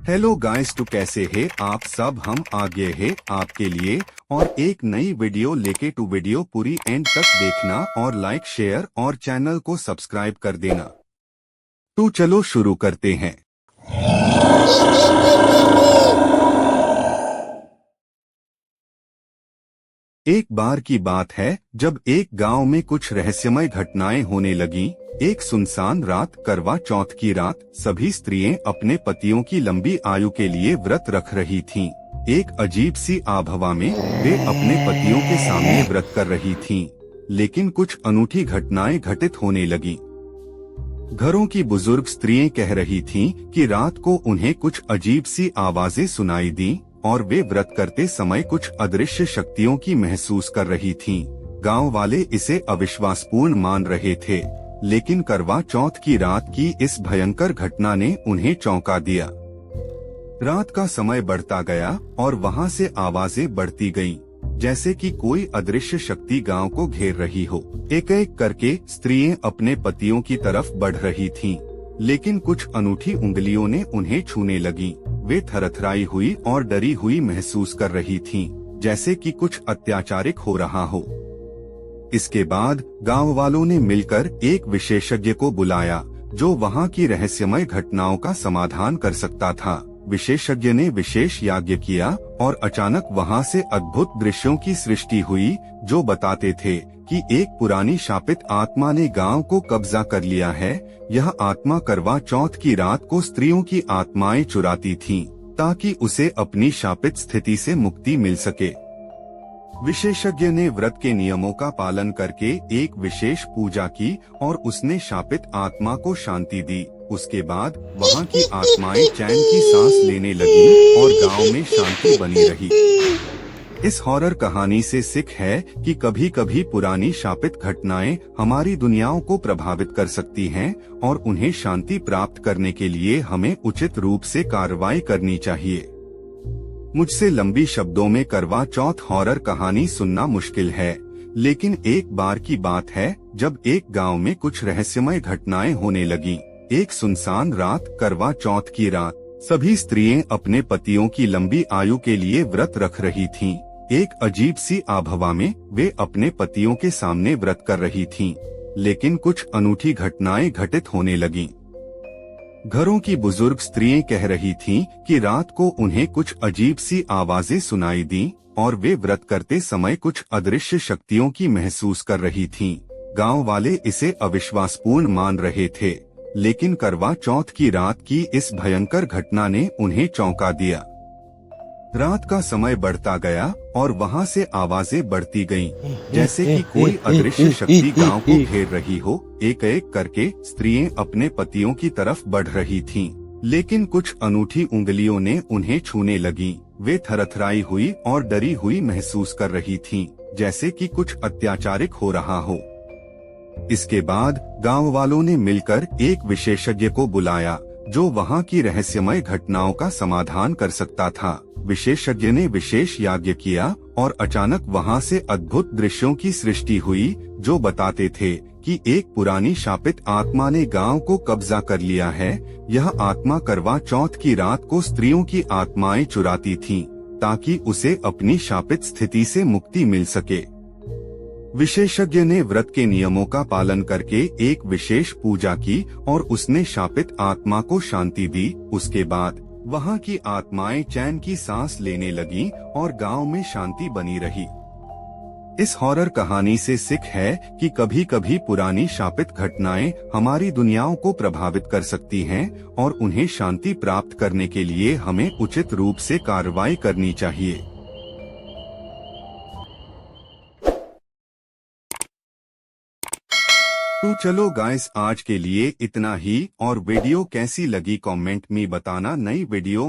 Hello guys, तो कैसे है आप सब। हम आ गए हैं आपके लिए और एक नई वीडियो लेके। टू वीडियो पूरी एंड तक देखना और लाइक शेयर और चैनल को सब्सक्राइब कर देना। तो चलो शुरू करते हैं। एक बार की बात है जब एक गांव में कुछ रहस्यमय घटनाएं होने लगीं। एक सुनसान रात, करवा चौथ की रात, सभी स्त्रियां अपने पतियों की लंबी आयु के लिए व्रत रख रही थीं। एक अजीब सी आभवा में वे अपने पतियों के सामने व्रत कर रही थीं, लेकिन कुछ अनूठी घटनाएं घटित होने लगीं। घरों की बुजुर्ग स्त्रियां कह रही थीं कि रात को उन्हें कुछ अजीब सी आवाजें सुनाई दी और वे व्रत करते समय कुछ अदृश्य शक्तियों की महसूस कर रही थीं। गांव वाले इसे अविश्वासपूर्ण मान रहे थे, लेकिन करवा चौथ की रात की इस भयंकर घटना ने उन्हें चौंका दिया। रात का समय बढ़ता गया और वहां से आवाजें बढ़ती गईं, जैसे कि कोई अदृश्य शक्ति गांव को घेर रही हो। एक एक करके स्त्रियां अपने पतियों की तरफ बढ़ रही थीं, लेकिन कुछ अनूठी उंगलियों ने उन्हें छूने लगीं। वे थरथराई हुई और डरी हुई महसूस कर रही थीं, जैसे कि कुछ अत्याचारिक हो रहा हो। इसके बाद गांव वालों ने मिलकर एक विशेषज्ञ को बुलाया, जो वहां की रहस्यमय घटनाओं का समाधान कर सकता था। विशेषज्ञ ने विशेष याज्ञ किया और अचानक वहां से अद्भुत दृश्यों की सृष्टि हुई, जो बताते थे कि एक पुरानी शापित आत्मा ने गांव को कब्जा कर लिया है। यह आत्मा करवा चौथ की रात को स्त्रियों की आत्माएं चुराती थीं, ताकि उसे अपनी शापित स्थिति से मुक्ति मिल सके। विशेषज्ञ ने व्रत के नियमों का पालन करके एक विशेष पूजा की और उसने शापित आत्मा को शांति दी। उसके बाद वहां की आत्माएं चैन की सांस लेने लगीं और गांव में शांति बनी रही। इस हॉरर कहानी से सीख है कि कभी कभी पुरानी शापित घटनाएं हमारी दुनियाओं को प्रभावित कर सकती हैं और उन्हें शांति प्राप्त करने के लिए हमें उचित रूप से कार्रवाई करनी चाहिए। मुझसे लंबी शब्दों में करवा चौथ हॉरर कहानी सुनना मुश्किल है, लेकिन एक बार की बात है जब एक गांव में कुछ रहस्यमय घटनाएं होने लगीं। एक सुनसान रात, करवा चौथ की रात, सभी स्त्रियां अपने पतियों की लंबी आयु के लिए व्रत रख रही थीं। एक अजीब सी आभवा में वे अपने पतियों के सामने व्रत कर रही थीं, लेकिन कुछ अनूठी घटनाएं घटित होने लगीं। घरों की बुजुर्ग स्त्रियां कह रही थीं कि रात को उन्हें कुछ अजीब सी आवाजें सुनाई दी और वे व्रत करते समय कुछ अदृश्य शक्तियों की महसूस कर रही थीं। गांव वाले इसे अविश्वासपूर्ण मान रहे थे, लेकिन करवा चौथ की रात की इस भयंकर घटना ने उन्हें चौंका दिया। रात का समय बढ़ता गया और वहां से आवाजें बढ़ती गईं, जैसे कि कोई अदृश्य शक्ति गांव को घेर रही हो। एक एक करके स्त्रियां अपने पतियों की तरफ बढ़ रही थीं, लेकिन कुछ अनूठी उंगलियों ने उन्हें छूने लगीं। वे थरथराई हुई और डरी हुई महसूस कर रही थीं, जैसे कि कुछ अत्याचारिक हो रहा हो। इसके बाद गांव वालों ने मिलकर एक विशेषज्ञ को बुलाया, जो वहां की रहस्यमय घटनाओं का समाधान कर सकता था। विशेषज्ञ ने विशेष याज्ञ किया और अचानक वहां से अद्भुत दृश्यों की सृष्टि हुई, जो बताते थे कि एक पुरानी शापित आत्मा ने गांव को कब्जा कर लिया है। यह आत्मा करवा चौथ की रात को स्त्रियों की आत्माएं चुराती थीं, ताकि उसे अपनी शापित स्थिति से मुक्ति मिल सके। विशेषज्ञ ने व्रत के नियमों का पालन करके एक विशेष पूजा की और उसने शापित आत्मा को शांति दी। उसके बाद वहां की आत्माएं चैन की सांस लेने लगीं और गांव में शांति बनी रही। इस हॉरर कहानी से सीख है कि कभी कभी पुरानी शापित घटनाएं हमारी दुनियाओं को प्रभावित कर सकती हैं और उन्हें शांति प्राप्त करने के लिए हमें उचित रूप से कार्रवाई करनी चाहिए। तो चलो गाइस, आज के लिए इतना ही। और वीडियो कैसी लगी कमेंट में बताना। नई वीडियो